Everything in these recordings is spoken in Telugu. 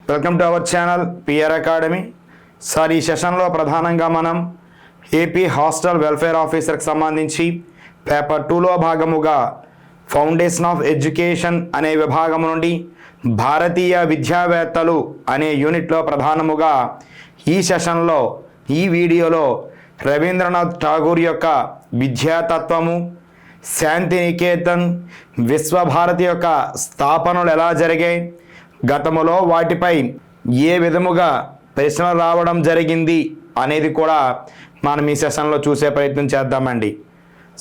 Welcome to our channel PR academy. Sir, ఈ సెషన్లో ప్రధానంగా మనం ఏపీ హాస్టల్ వెల్ఫేర్ ఆఫీసర్కి సంబంధించి పేపర్ 2లో భాగముగా ఫౌండేషన్ ఆఫ్ ఎడ్యుకేషన్ అనే విభాగం నుండి భారతీయ విద్యావేత్తలు అనే యూనిట్లో ప్రధానముగా ఈ సెషన్లో ఈ వీడియోలో రవీంద్రనాథ్ ఠాగూర్ యొక్క విద్యాతత్వము, శాంతినికేతన్, విశ్వభారతి యొక్క స్థాపనలు ఎలా జరిగాయి, గతములో వాటిపై ఏ విధముగా ప్రశ్నలు రావడం జరిగింది అనేది కూడా మనం ఈ సెషన్లో చూసే ప్రయత్నం చేద్దామండి.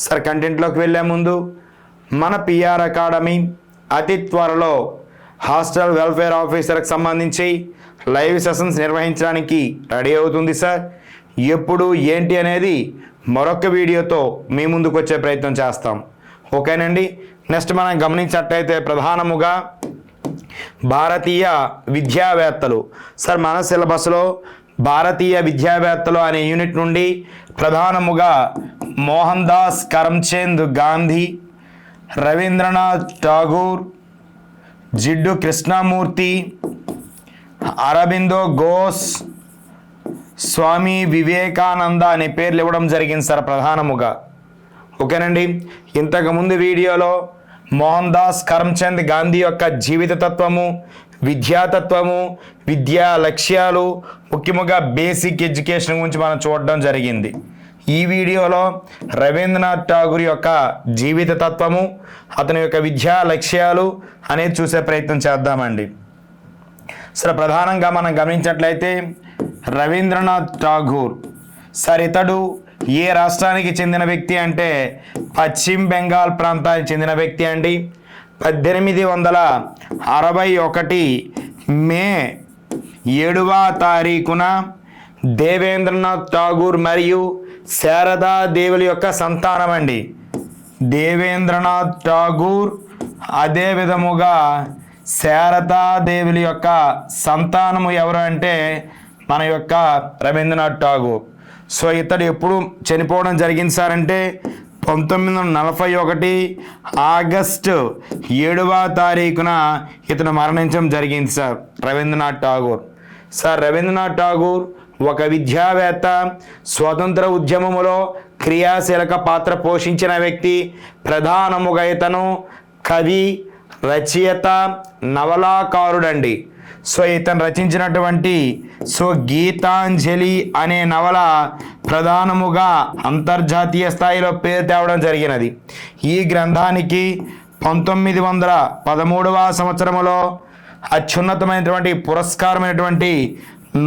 సార్, కంటెంట్లోకి వెళ్ళే ముందు మన పిఆర్ అకాడమీ అతి త్వరలో హాస్టల్ వెల్ఫేర్ ఆఫీసర్కి సంబంధించి లైవ్ సెషన్స్ నిర్వహించడానికి రెడీ అవుతుంది సార్. ఎప్పుడు ఏంటి అనేది మరొక వీడియోతో మీ ముందుకు వచ్చే ప్రయత్నం చేస్తాం. ఓకేనండి. నెక్స్ట్ మనం గమనించినట్లయితే ప్రధానముగా భారతీయ విద్యావేత్తలు. సార్, మన సిలబస్లో భారతీయ విద్యావేత్తలు అనే యూనిట్ నుండి ప్రధానముగా మోహన్ దాస్ కరమ్చంద్ గాంధీ, రవీంద్రనాథ్ ఠాగూర్, జిడ్డు కృష్ణమూర్తి, అరబిందో ఘోష్, స్వామి వివేకానంద అనే పేర్లు ఇవ్వడం జరిగింది సార్ ప్రధానముగా. ఓకేనండి. ఇంతకుముందు వీడియోలో మోహన్ దాస్ కరమ్చంద్ గాంధీ యొక్క జీవిత తత్వము, విద్యాతత్వము, విద్యా లక్ష్యాలు, ముఖ్యంగా బేసిక్ ఎడ్యుకేషన్ గురించి మనం చూడడం జరిగింది. ఈ వీడియోలో రవీంద్రనాథ్ ఠాగూర్ యొక్క జీవిత తత్వము, అతని యొక్క విద్యా లక్ష్యాలు అనేది చూసే ప్రయత్నం చేద్దామండి. సరే, ప్రధానంగా మనం గమనించినట్లయితే రవీంద్రనాథ్ ఠాగూర్ సార్, ఇతడు ఏ రాష్ట్రానికి చెందిన వ్యక్తి అంటే పశ్చిమ బెంగాల్ ప్రాంతానికి చెందిన వ్యక్తి అండి. 1861 మే 7వ తారీఖున దేవేంద్రనాథ్ ఠాగూర్ మరియు శారదా దేవుల యొక్క సంతానం అండి. దేవేంద్రనాథ్ ఠాగూర్ అదే విధముగా శారదా దేవుల యొక్క సంతానము ఎవరు అంటే మన యొక్క రవీంద్రనాథ్ ఠాగూర్. సో ఇతడు ఎప్పుడు చనిపోవడం జరిగింది సార్ అంటే 1941 ఆగస్టు 7వ తారీఖున ఇతను మరణించడం జరిగింది సార్ రవీంద్రనాథ్ ఠాగూర్. సార్, రవీంద్రనాథ్ ఠాగూర్ ఒక విద్యావేత్త, స్వతంత్ర ఉద్యమములో క్రియాశీలక పాత్ర పోషించిన వ్యక్తి. ప్రధానముగా ఇతను కవి, రచయిత, నవలాకారుడండి. సో ఇతను రచించినటువంటి గీతాంజలి అనే నవల ప్రధానముగా అంతర్జాతీయ స్థాయిలో పేరు తేవడం జరిగినది. ఈ గ్రంథానికి 1913వ సంవత్సరంలో అత్యున్నతమైనటువంటి పురస్కారమైనటువంటి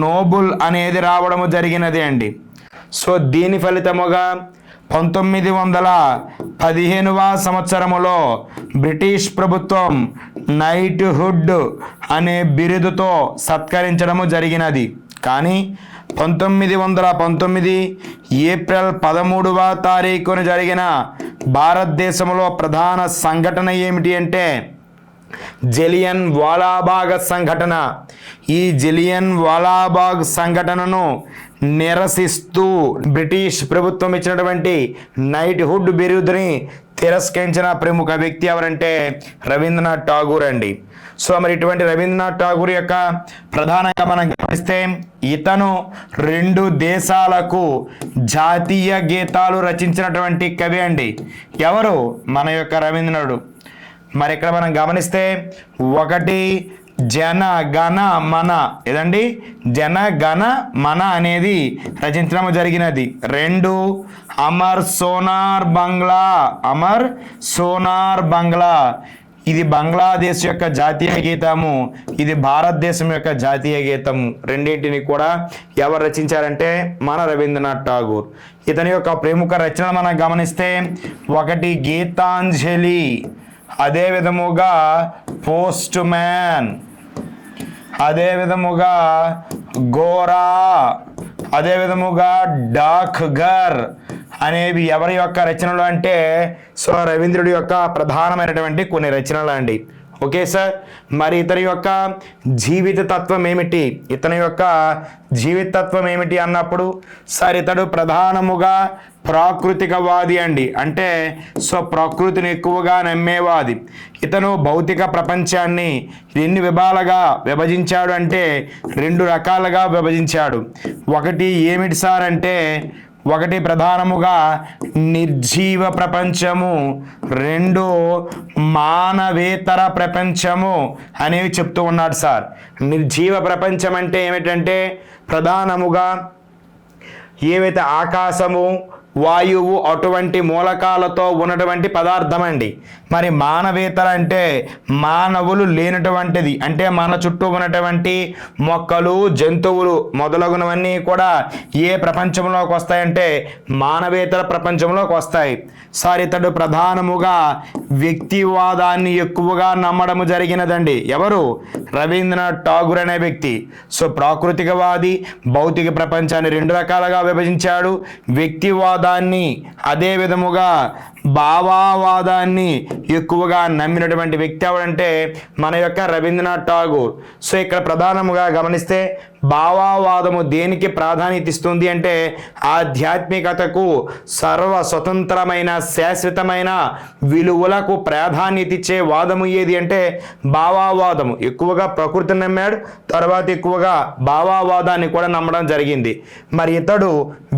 నోబుల్ అనేది రావడము జరిగినది అండి. సో దీని ఫలితముగా 1915వ సంవత్సరములో బ్రిటిష్ ప్రభుత్వం నైట్హుడ్ అనే బిరుదుతో సత్కరించడము జరిగినది. కానీ 1919 ఏప్రిల్ 13వ తారీఖున జరిగిన భారతదేశంలో ప్రధాన సంఘటన ఏమిటి అంటే జలియన్ వాలాబాగ్ సంఘటన. ఈ జలియన్ వాలాబాగ్ సంఘటనను నిరసిస్తూ బ్రిటిష్ ప్రభుత్వం ఇచ్చినటువంటి నైట్హుడ్ బిరుదుని తిరస్కరించిన ప్రముఖ వ్యక్తి ఎవరంటే రవీంద్రనాథ్ ఠాగూర్ అండి. సో మరి ఇటువంటి రవీంద్రనాథ్ ఠాగూర్ యొక్క ప్రధానంగా మనం గమనిస్తే ఇతను 2 దేశాలకు జాతీయ గీతాలు రచించినటువంటి కవి అండి. ఎవరు? మన యొక్క రవీంద్రనాథుడు. మరి ఇక్కడ మనం గమనిస్తే 1 జన గణ మన, ఏదండి జన గణ మన అనేది రచించడం జరిగినది. 2 అమర్ సోనార్ బంగ్లా, అమర్ సోనార్ బంగ్లా, ఇది బంగ్లాదేశ్ యొక్క జాతీయ గీతము, ఇది భారతదేశం యొక్క జాతీయ గీతము. రెండింటిని కూడా ఎవరు రచించారంటే మన రవీంద్రనాథ్ ఠాగూర్. ఇతని యొక్క ప్రముఖ రచనలు మనం గమనిస్తే 1 గీతాంజలి, అదే విధముగా పోస్ట్ మ్యాన్, అదే విధముగా గోరా, అదే విధముగా డాక్ ఘర్ అనేవి ఎవరి యొక్క రచనలు అంటే రవీంద్రుడి యొక్క ప్రధానమైనటువంటి కొన్ని రచనలు అండి. Okay sir. మరి ఇతని యొక్క జీవిత తత్వం ఏమిటి, ఇతని యొక్క జీవిత తత్వం ఏమిటి అన్నప్పుడు సార్ ఇతడు ప్రధానముగా ప్రాకృతికవాది అండి. అంటే సో ప్రకృతిని ఎక్కువగా నమ్మేవాది. ఇతను భౌతిక ప్రపంచాన్ని ఎన్ని విభాలుగా విభజించాడు అంటే 2 రకాలుగా విభజించాడు. ఒకటి ఏమిటి సార్ అంటే ఒకటి ప్రధానముగా నిర్జీవ ప్రపంచము, 2 మానవేతర ప్రపంచము అనేవి చెప్తూ ఉన్నాడు సార్. నిర్జీవ ప్రపంచం అంటే ఏమిటంటే ప్రధానముగా ఏవైతే ఆకాశము, వాయువు అటువంటి మూలకాలతో ఉన్నటువంటి పదార్థం అండి. మరి మానవేతర అంటే మానవులు లేనటువంటిది, అంటే మన చుట్టూ ఉన్నటువంటి మొక్కలు, జంతువులు మొదలగునవన్నీ కూడా ఏ ప్రపంచంలోకి వస్తాయంటే మానవేతర ప్రపంచంలోకి వస్తాయి. సార్ ఇతడు ప్రధానముగా వ్యక్తివాదాన్ని ఎక్కువగా నమ్మడము జరిగినదండి. ఎవరు? రవీంద్రనాథ్ ఠాగూర్ అనే వ్యక్తి. సో ప్రాకృతికవాది భౌతిక ప్రపంచాన్ని 2 రకాలుగా విభజించాడు. వ్యక్తివాదాన్ని అదే విధముగా భావవాదాన్ని ఎక్కువగా నమ్మినటువంటి వ్యక్తి ఎవరంటే మన యొక్క రవీంద్రనాథ్ ఠాగూర్. సో ఇక్కడ ప్రధానముగా గమనిస్తే భావవాదము దేనికి ప్రాధాన్యత ఇస్తుంది అంటే ఆధ్యాత్మికతకు, సర్వ స్వతంత్రమైన శాశ్వతమైన విలువలకు ప్రాధాన్యత ఇచ్చే వాదము ఏది అంటే భావవాదము. ఎక్కువగా ప్రకృతిని నమ్మాడు, తర్వాత ఎక్కువగా భావవాదాన్ని కూడా నమ్మడం జరిగింది. మరి ఇతడు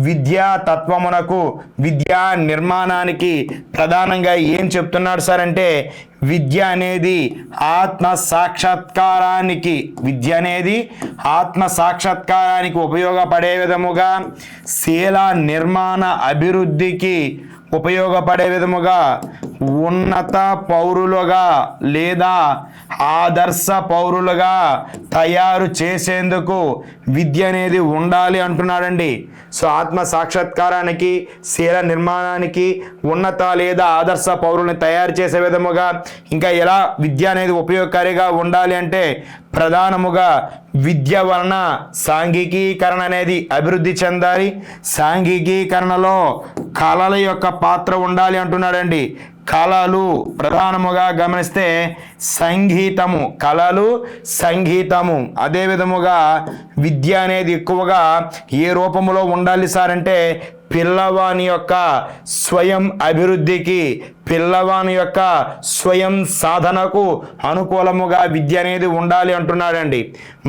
విద్యా తత్వమునకు, విద్యా నిర్మాణానికి ప్రధానంగా ఏం చెప్తున్నాడు సార్ అంటే విద్య అనేది ఆత్మ సాక్షాత్కారానికి, విద్య అనేది ఆత్మ సాక్షాత్కారానికి ఉపయోగపడే విధముగా, శీల నిర్మాణ అభివృద్ధికి ఉపయోగపడే విధముగా, ఉన్నత పౌరులుగా లేదా ఆదర్శ పౌరులుగా తయారు చేసేందుకు విద్య అనేది ఉండాలి అంటున్నాడండి. సో ఆత్మ సాక్షాత్కారానికి, శీల నిర్మాణానికి, ఉన్నత లేదా ఆదర్శ పౌరుల్ని తయారు చేసే విధముగా ఇంకా ఎలా విద్య అనేది ఉపయోగకారిగా ఉండాలి అంటే ప్రధానముగా విద్య వలన సాంఘికీకరణ అనేది అభివృద్ధి చెందాలి. సాంఘికీకరణలో కళల యొక్క పాత్ర ఉండాలి అంటున్నాడండి. కళలు ప్రధానముగా గమనిస్తే సంగీతము, కళలు, సంగీతము. అదే విధముగా విద్య అనేది ఎక్కువగా ఏ రూపంలో ఉండాలి సార్ అంటే పిల్లవాని యొక్క స్వయం అభివృద్ధికి, పిల్లవాని యొక్క స్వయం సాధనకు అనుకూలముగా విద్య అనేది ఉండాలి అంటున్నాడండి.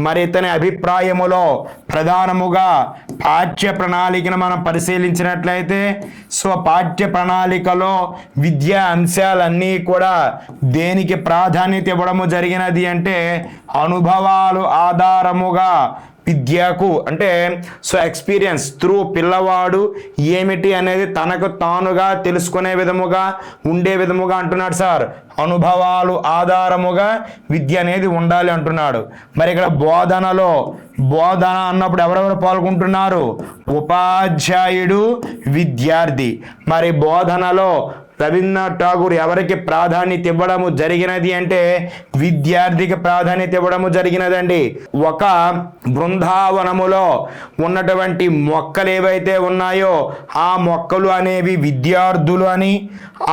మరి ఇతని అభిప్రాయములో ప్రధానముగా పాఠ్య ప్రణాళికను మనం పరిశీలించినట్లయితే సో పాఠ్య ప్రణాళికలో విద్యా అంశాలన్నీ కూడా దేనికి ప్రాధాన్యత ఇవ్వడము జరిగినది అంటే అనుభవాలు ఆధారముగా విద్యకు, అంటే సో ఎక్స్పీరియన్స్ త్రూ పిల్లవాడు ఏమిటి అనేది తనకు తానుగా తెలుసుకునే విధముగా ఉండే విధముగా అంటున్నాడు సార్. అనుభవాలు ఆధారముగా విద్య అనేది ఉండాలి అంటున్నాడు. మరి ఇక్కడ బోధనలో, బోధన అన్నప్పుడు ఎవరెవరు పాల్గొంటున్నారు? ఉపాధ్యాయుడు, విద్యార్థి. మరి బోధనలో రవీంద్రనాథ్ ఠాగూర్ ఎవరికి ప్రాధాన్యత ఇవ్వడము జరిగినది అంటే విద్యార్థికి ప్రాధాన్యత ఇవ్వడము జరిగినదండి. ఒక బృందావనములో ఉన్నటువంటి మొక్కలు ఏవైతే ఉన్నాయో ఆ మొక్కలు అనేవి విద్యార్థులు అని,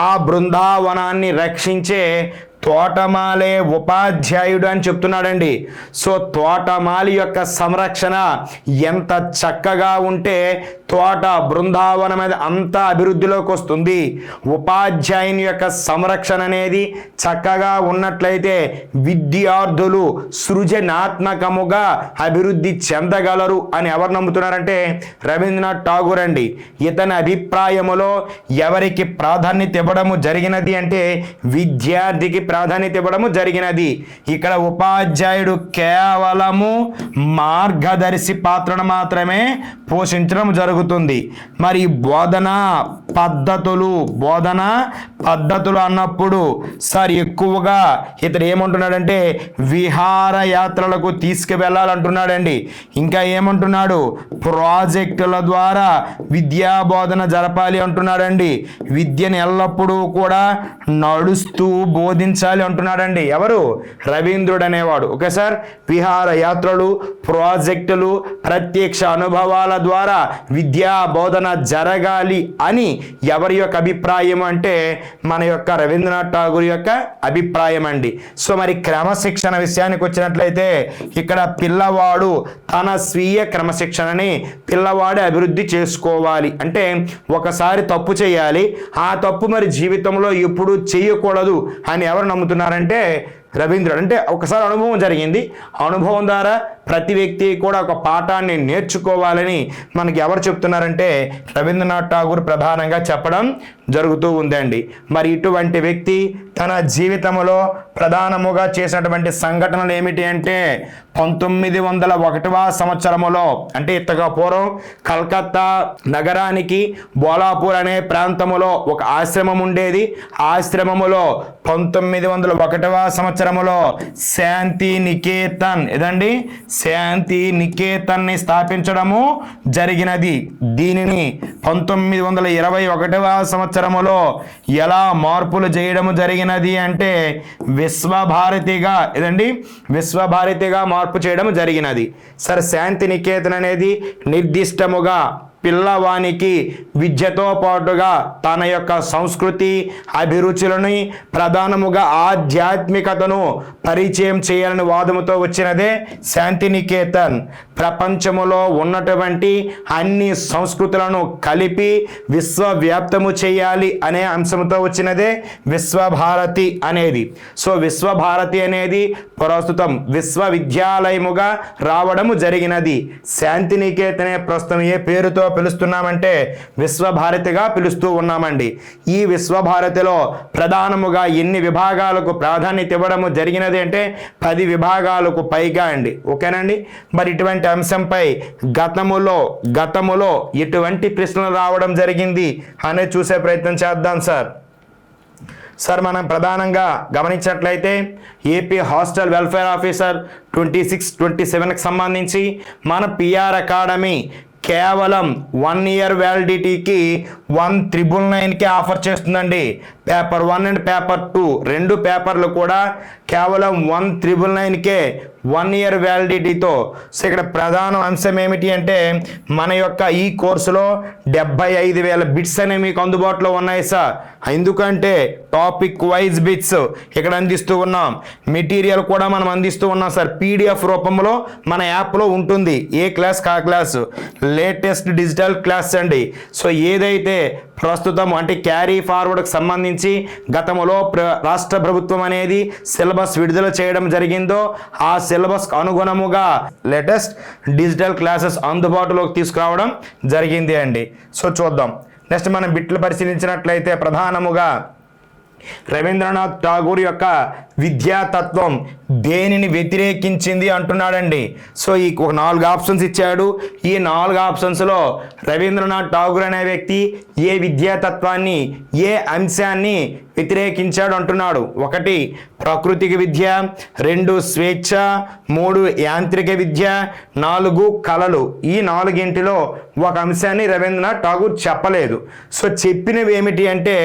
ఆ బృందావనాన్ని రక్షించే తోటమాలే ఉపాధ్యాయుడు అని చెప్తున్నాడండి. సో తోటమాలి యొక్క సంరక్షణ ఎంత చక్కగా ఉంటే తోట బృందావనం మీద అంత అభివృద్ధిలోకి వస్తుంది. ఉపాధ్యాయుని యొక్క సంరక్షణ అనేది చక్కగా ఉన్నట్లయితే విద్యార్థులు సృజనాత్మకముగా అభివృద్ధి చెందగలరు అని ఎవరు నమ్ముతున్నారంటే రవీంద్రనాథ్ ఠాగూర్ అండి. ఇతని అభిప్రాయములో ఎవరికి ప్రాధాన్యత ఇవ్వడము జరిగినది అంటే విద్యార్థికి ప్రాధాన్యత ఇవ్వడము జరిగినది. ఇక్కడ ఉపాధ్యాయుడు కేవలము మార్గదర్శి పాత్రను మాత్రమే పోషించడం జరుగుతుంది. మరి బోధనా పద్ధతులు అన్నప్పుడు సార్ ఎక్కువగా ఇతడు ఏమంటున్నాడంటే విహారయాత్రలకు తీసుకువెళ్ళాలంటున్నాడండి. ఇంకా ఏమంటున్నాడు? ప్రాజెక్టుల ద్వారా విద్యా బోధన జరపాలి అంటున్నాడండి. విద్యను ఎల్లప్పుడూ కూడా నడుస్తూ బోధించాలి అంటున్నాడండి. ఎవరు? రవీంద్రుడు అనేవాడు. Okay sir. విహారయాత్రలు, ప్రాజెక్టులు, ప్రత్యక్ష అనుభవాల ద్వారా విద్య విద్యా బోధన జరగాలి అని ఎవరి యొక్క అభిప్రాయం అంటే మన యొక్క రవీంద్రనాథ్ ఠాగూర్ యొక్క అభిప్రాయం అండి. సో మరి క్రమశిక్షణ విషయానికి వచ్చినట్లయితే ఇక్కడ పిల్లవాడు తన స్వీయ క్రమశిక్షణని పిల్లవాడే అభివృద్ధి చేసుకోవాలి. అంటే ఒకసారి తప్పు చేయాలి, ఆ తప్పు మరి జీవితంలో ఎప్పుడు చేయకూడదు అని ఎవరు నమ్ముతున్నారంటే రవీంద్రుడు. అంటే ఒకసారి అనుభవం జరిగింది, అనుభవం ద్వారా ప్రతి వ్యక్తి కూడా ఒక పాఠాన్ని నేర్చుకోవాలని మనకి ఎవరు చెప్తున్నారంటే రవీంద్రనాథ్ ఠాగూర్ ప్రధానంగా చెప్పడం జరుగుతూ ఉందండి. మరి ఇటువంటి వ్యక్తి తన జీవితంలో ప్రధానముగా చేసినటువంటి సంఘటనలు ఏమిటి అంటే 1901వ సంవత్సరములో, అంటే ఇంతగా పూర్వం కలకత్తా నగరానికి బోలాపూర్ అనే ప్రాంతములో ఒక ఆశ్రమం ఉండేది. ఆశ్రమములో 1901వ సంవత్సరములో శాంతి నికేతన్ ఏదండి శాంతి నికేతన్ ని స్థాపించడము జరిగినది. దీనిని 1921వ సంవత్సరములో ఎలా మార్పులు చేయడము జరిగినది అంటే విశ్వభారతిగా ఏదండి విశ్వభారతిగా మార్పు చేయడం జరిగినది. సరే, శాంతి నికేతన్ అనేది నిర్దిష్టముగా పిల్లవానికి విద్యతో పాటుగా తన యొక్క సంస్కృతి అభిరుచులని ప్రధానముగా ఆధ్యాత్మికతను పరిచయం చేయాలని వాదముతో వచ్చినదే శాంతినికేతన్. ప్రపంచములో ఉన్నటువంటి అన్ని సంస్కృతులను కలిపి విశ్వవ్యాప్తము చేయాలి అనే అంశంతో వచ్చినదే విశ్వభారతి అనేది. సో విశ్వభారతి అనేది ప్రస్తుతం విశ్వవిద్యాలయముగా రావడము జరిగినది. శాంతినికేతనే ప్రస్తుతం ఏ పేరుతో పిలుస్తున్నామంటే విశ్వభారతిగా పిలుస్తూ ఉన్నామండి. ఈ విశ్వభారతిలో ప్రధానముగా ఎన్ని విభాగాలకు ప్రాధాన్యత ఇవ్వడము జరిగినది అంటే 10 విభాగాలకు పైగా అండి. ఓకేనండి. మరి ఇటువంటి అంశంపై గతములో ఎటువంటి ప్రశ్నలు రావడం జరిగింది అనేది చూసే ప్రయత్నం చేద్దాం సార్. మనం ప్రధానంగా గమనించినట్లయితే ఏపీ హాస్టల్ వెల్ఫేర్ ఆఫీసర్ 26-27కి సంబంధించి మన పిఆర్ అకాడమీ కేవలం 1 ఇయర్ వ్యాలిడిటీకి 1999కే ఆఫర్ చేస్తుందండి. పేపర్ 1 అండ్ పేపర్ 2 రెండు పేపర్లు కూడా కేవలం 1999కే 1 ఇయర్ వ్యాలిడిటీతో. సో ఇక్కడ ప్రధాన అంశం ఏమిటి అంటే మన యొక్క ఈ కోర్సులో 75,000 బిట్స్ అనేవి మీకు అందుబాటులో ఉన్నాయి సార్. ఎందుకంటే టాపిక్ వైజ్ బిట్స్ ఇక్కడ అందిస్తూ ఉన్నాం, మెటీరియల్ కూడా మనం అందిస్తూ ఉన్నాం సార్. పీడిఎఫ్ రూపంలో మన యాప్లో ఉంటుంది, ఏ క్లాస్ కా క్లాసు, లేటెస్ట్ డిజిటల్ క్లాస్ అండి. సో ఏదైతే ప్రస్తుతం అంటే క్యారీ ఫార్వర్డ్కి సంబంధించి గతంలో రాష్ట్ర ప్రభుత్వం అనేది సిలబస్ విడుదల చేయడం జరిగిందో ఆ సిలబస్ అనుగుణముగా లేటెస్ట్ డిజిటల్ క్లాసెస్ అందుబాటులోకి తీసుకురావడం జరిగింది అండి. సో చూద్దాం. నెక్స్ట్ మనం బిట్లు పరిశీలించినట్లయితే ప్రధానముగా రవీంద్రనాథ్ ఠాగూర్ యొక్క విద్యాతత్వం దేనిని వ్యతిరేకించింది అంటున్నాడండి. సో ఈ ఒక 4 ఆప్షన్స్ ఇచ్చాడు. ఈ 4 ఆప్షన్స్లో రవీంద్రనాథ్ ఠాగూర్ అనే వ్యక్తి ఏ విద్యాతత్వాన్ని ఏ అంశాన్ని వ్యతిరేకించాడు అంటున్నాడు. 1 ప్రకృతిక విద్య, 2 స్వేచ్ఛ, 3 యాంత్రిక విద్య, 4 కళలు. ఈ 4గింటిలో ఒక అంశాన్ని రవీంద్రనాథ్ ఠాగూర్ చెప్పలేదు. సో చెప్పినవి ఏమిటి అంటే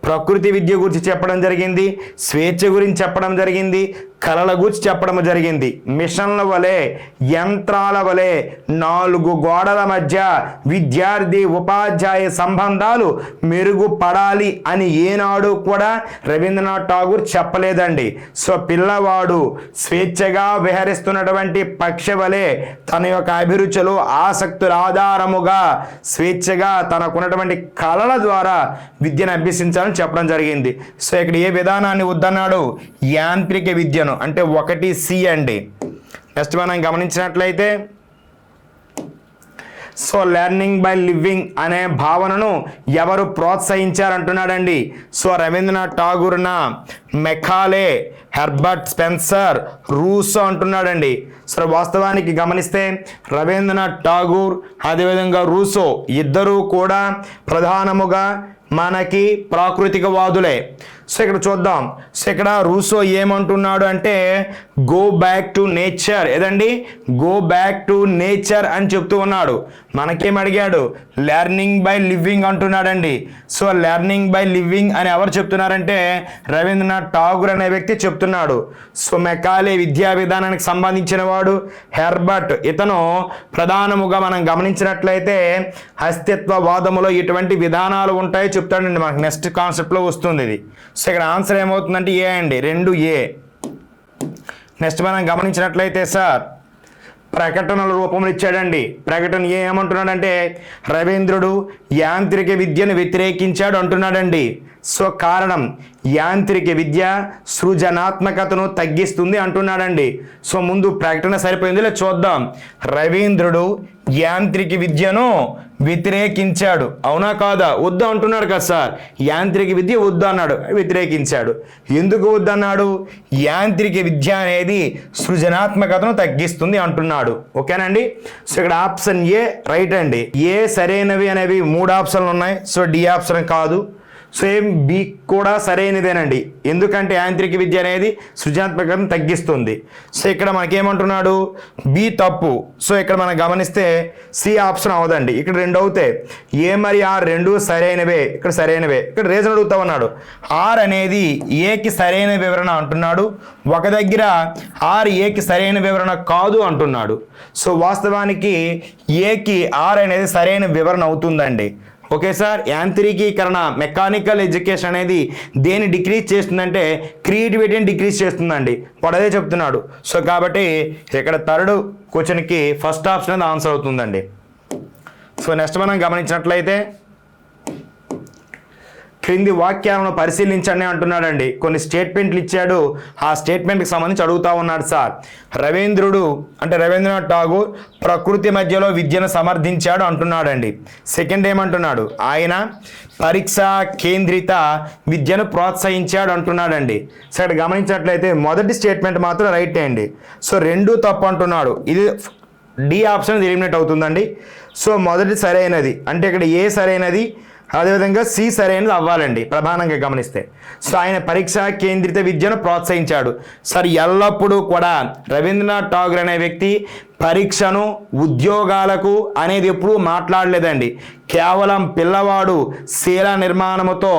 ప్రకృతి విద్య గురించి చెప్పడం జరిగింది, స్వేచ్ఛ గురించి చెప్పడం జరిగింది, కళల గురించి చెప్పడం జరిగింది. మిషన్ల వలె యంత్రాల వలె 4 గోడల మధ్య విద్యార్థి ఉపాధ్యాయ సంబంధాలు మెరుగుపడాలి అని ఏనాడు కూడా రవీంద్రనాథ్ ఠాగూర్ చెప్పలేదండి. సో పిల్లవాడు స్వేచ్ఛగా విహరిస్తున్నటువంటి పక్షి వలె తన యొక్క అభిరుచులు ఆసక్తుల ఆధారముగా స్వేచ్ఛగా తనకున్నటువంటి కళల ద్వారా విద్యను అభ్యసించాలని చెప్పడం జరిగింది. సో ఇక్కడ ఏ విధానాన్ని వద్దన్నాడు? యాంత్రిక విద్యను, అంటే 1C అండి. నెక్స్ట్ మనం గమనించినట్లయితే సో లెర్నింగ్ బై లివింగ్ అనే భావనను ఎవరు ప్రోత్సహించారంటున్నాడండి. సో రవీంద్రనాథ్ ఠాగూర్నా, మెకాలే, హెర్బర్ట్ స్పెన్సర్, రూసో అంటున్నాడండి. సో వాస్తవానికి గమనిస్తే రవీంద్రనాథ్ ఠాగూర్ అదేవిధంగా రూసో ఇద్దరూ కూడా ప్రధానముగా మనకి ప్రాకృతికవాదులే. సో ఇక్కడ చూద్దాం. సో ఇక్కడ రూసో ఏమంటున్నాడు అంటే గో బ్యాక్ టు నేచర్, ఏదండి గో బ్యాక్ టు నేచర్ అని చెప్తూ ఉన్నాడు. మనకేం అడిగాడు, లెర్నింగ్ బై లివింగ్ అంటున్నాడండి. సో లెర్నింగ్ బై లివింగ్ అని ఎవరు చెప్తున్నారంటే రవీంద్రనాథ్ ఠాగూర్ అనే వ్యక్తి చెప్తున్నాడు. సో మెకాలే విద్యా విధానానికి సంబంధించిన వాడు. హెర్బర్ట్ ఇతను ప్రధానముగా మనం గమనించినట్లయితే అస్తిత్వవాదములో ఇటువంటి విధానాలు ఉంటాయో చెప్తాడండి. మనకు నెక్స్ట్ కాన్సెప్ట్లో వస్తుంది ఇది. సో ఇక్కడ ఆన్సర్ ఏమవుతుందంటే ఏ అండి, 2A. నెక్స్ట్ మనం గమనించినట్లయితే సార్ ప్రకటనల రూపంలో ఇచ్చాడండి. ప్రకటన ఏమంటున్నాడంటే రవీంద్రుడు యాంత్రిక విద్యను వ్యతిరేకించాడు అంటున్నాడండి. సో కారణం యాంత్రిక విద్య సృజనాత్మకతను తగ్గిస్తుంది అంటున్నాడండి. సో ముందు ప్రకటన సరిపోయింది లేదా చూద్దాం. రవీంద్రుడు యాంత్రిక విద్యను వ్యతిరేకించాడు, అవునా కాదా? వద్దు అంటున్నాడు కదా సార్. యాంత్రిక విద్య వద్దు అన్నాడు, వ్యతిరేకించాడు. ఎందుకు వద్దన్నాడు? యాంత్రిక విద్య అనేది సృజనాత్మకతను తగ్గిస్తుంది అంటున్నాడు. ఓకేనండి. సో ఇక్కడ ఆప్షన్ ఏ రైట్ అండి. ఏ సరైనవి అనేవి 3 ఆప్షన్లు ఉన్నాయి. సో డి ఆప్షన్ కాదు. సేమ్ బి కూడా సరైనదేనండి. ఎందుకంటే యాంత్రిక విద్య అనేది సృజనాత్మకతను తగ్గిస్తుంది. సో ఇక్కడ మనకేమంటున్నాడు, బి తప్పు. సో ఇక్కడ మనం గమనిస్తే సి ఆప్షన్ అవదండి. ఇక్కడ 2 అవుతాయి. ఏ మరి ఆర్ 2 సరైనవే, ఇక్కడ సరైనవే. ఇక్కడ రీజన్ అడుగుతా ఉన్నాడు. ఆర్ అనేది ఏకి సరైన వివరణ అంటున్నాడు. ఒక దగ్గర ఆర్ ఏకి సరైన వివరణ కాదు అంటున్నాడు. సో వాస్తవానికి ఏకి ఆర్ అనేది సరైన వివరణ అవుతుందండి. Okay sir. యాంత్రికీకరణ మెకానికల్ ఎడ్యుకేషన్ అనేది దేన్ని డిక్రీజ్ చేస్తుందంటే క్రియేటివిటీని డిక్రీజ్ చేస్తుందండి. వాడు అదే చెప్తున్నాడు. సో కాబట్టి ఇక్కడ 3rd క్వశ్చన్కి ఫస్ట్ ఆప్షన్ అనేది ఆన్సర్ అవుతుందండి. సో నెక్స్ట్ మనం గమనించినట్లయితే క్రింది వాక్యాలను పరిశీలించండి అంటున్నాడండి. కొన్ని స్టేట్మెంట్లు ఇచ్చాడు. ఆ స్టేట్మెంట్కి సంబంధించి అడుగుతా ఉన్నాడు సార్. రవీంద్రుడు అంటే రవీంద్రనాథ్ ఠాగూర్ ప్రకృతి మధ్యలో విద్యను సమర్థించాడు అంటున్నాడండి. సెకండ్ ఏమంటున్నాడు, ఆయన పరీక్షా కేంద్రిత విద్యను ప్రోత్సహించాడు అంటున్నాడండి. సో ఇక్కడ గమనించినట్లయితే మొదటి స్టేట్మెంట్ మాత్రం రైట్ అండి. సో 2 తప్పు అంటున్నాడు. ఇది డి ఆప్షన్ ఎలిమినేట్ అవుతుందండి. సో మొదటి సరైనది అంటే ఇక్కడ ఏ సరైనది, అదేవిధంగా సి సరైనది అవ్వాలండి ప్రధానంగా గమనిస్తే. సో ఆయన పరీక్షా కేంద్రిత విద్యను ప్రోత్సహించాడు. సార్ ఎల్లప్పుడూ కూడా రవీంద్రనాథ్ ఠాగూర్ అనే వ్యక్తి పరీక్షను ఉద్యోగాలకు అనేది ఎప్పుడూ మాట్లాడలేదండి. కేవలం పిల్లవాడు శీల నిర్మాణముతో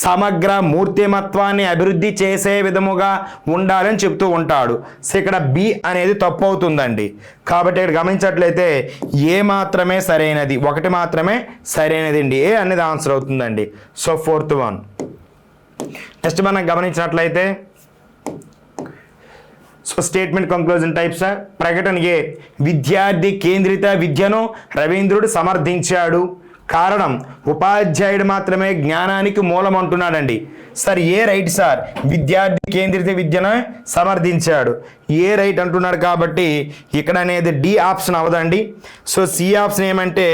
సమగ్ర మూర్తిమత్వాన్ని అభివృద్ధి చేసే విధముగా ఉండాలని చెప్తూ ఉంటాడు. సో ఇక్కడ బి అనేది తప్పు అవుతుందండి. కాబట్టి ఇక్కడ గమనించట్లయితే ఏ మాత్రమే సరైనది, 1 మాత్రమే సరైనది అండి. ఏ అనేది ఆన్సర్ అవుతుందండి. So 4th one. నెక్స్ట్ మనం గమనించినట్లయితే సో స్టేట్మెంట్ కంక్లూజన్ టైప్స్. ప్రకటన ఏ విద్యార్థి కేంద్రిత విద్యను రవీంద్రుడు సమర్థించాడు. కారణం ఉపాధ్యాయుడు మాత్రమే జ్ఞానానికి మూలం అంటున్నాడండి. సార్ ఏ రైట్ సార్, విద్యార్థి కేంద్రిత విద్యను సమర్థించాడు. ఏ రైట్ అంటున్నాడు కాబట్టి ఇక్కడ అనేది డి ఆప్షన్ అవదండి. సో సి ఆప్షన్ ఏమంటే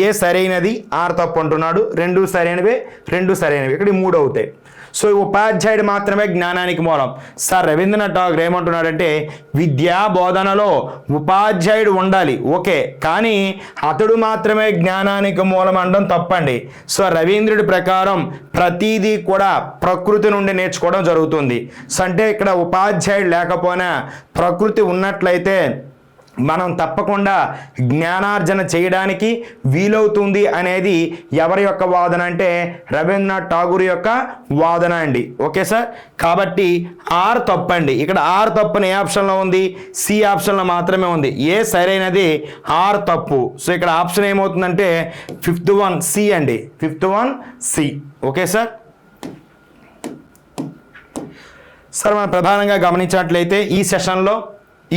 ఏ సరైనది, ఆర్ తప్పు అంటున్నాడు. 2 సరైనవే, 2 సరైనవి. ఇక్కడ 3 అవుతాయి. సో ఉపాధ్యాయుడు మాత్రమే జ్ఞానానికి మూలం. సార్ రవీంద్రనాథ్ ఠాగూర్ ఏమంటున్నాడంటే విద్యా బోధనలో ఉపాధ్యాయుడు ఉండాలి, ఓకే, కానీ అతడు మాత్రమే జ్ఞానానికి మూలం అనడం తప్పండి. సో రవీంద్రుడి ప్రకారం ప్రతిదీ కూడా ప్రకృతి నుండి నేర్చుకోవడం జరుగుతుంది. సో అంటే ఇక్కడ ఉపాధ్యాయుడు లేకపోయినా ప్రకృతి ఉన్నట్లయితే మనం తప్పకుండా జ్ఞానార్జన చేయడానికి వీలవుతుంది అనేది ఎవరి యొక్క వాదన అంటే రవీంద్రనాథ్ ఠాగూర్ యొక్క వాదన అండి. Okay sir. కాబట్టి ఆర్ తప్పండి. ఇక్కడ ఆర్ తప్పని ఏ ఆప్షన్లో ఉంది, సి ఆప్షన్లో మాత్రమే ఉంది. ఏ సరైనది, ఆర్ తప్పు. సో ఇక్కడ ఆప్షన్ ఏమవుతుందంటే 5th వన్ సి అండి. 5th one C. Okay sir. Sir మనం ప్రధానంగా గమనించినట్లయితే ఈ సెషన్లో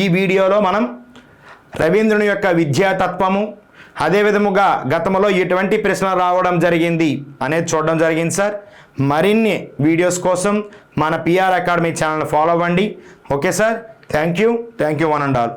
ఈ వీడియోలో మనం రవీంద్రుని యొక్క విద్యాతత్వము, అదే విధముగా గతంలో ఎటువంటి ప్రశ్నలు రావడం జరిగింది అనేది చూడడం జరిగింది సార్. మరిన్ని వీడియోస్ కోసం మన పిఆర్ అకాడమీ ఛానల్ ఫాలో అవ్వండి. Okay sir. Thank you one and all.